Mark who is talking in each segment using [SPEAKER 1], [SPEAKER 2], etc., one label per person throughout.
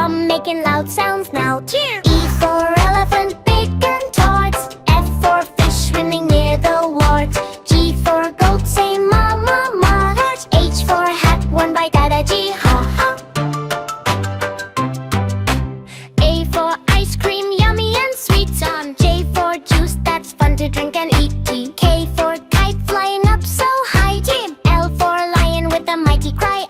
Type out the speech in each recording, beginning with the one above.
[SPEAKER 1] drum making loud sounds now. E for elephant, big and taut. F for fish swimming near the wart. G for goat, say ma ma ma. H for hat worn by Dadaji, ha ha. A for ice cream, yummy and sweet. J for juice, that's fun to drink and eat. K for kite flying up so high. L for lion with a mighty cry.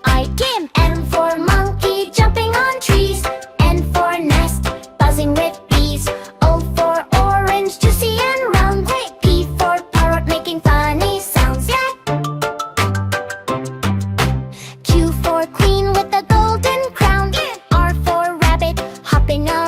[SPEAKER 1] M for monkey jumping on trees. N for nest buzzing with bees. O for orange juicy and round. P for parrot making funny sounds. Q for queen with a golden crown. R for rabbit hopping around.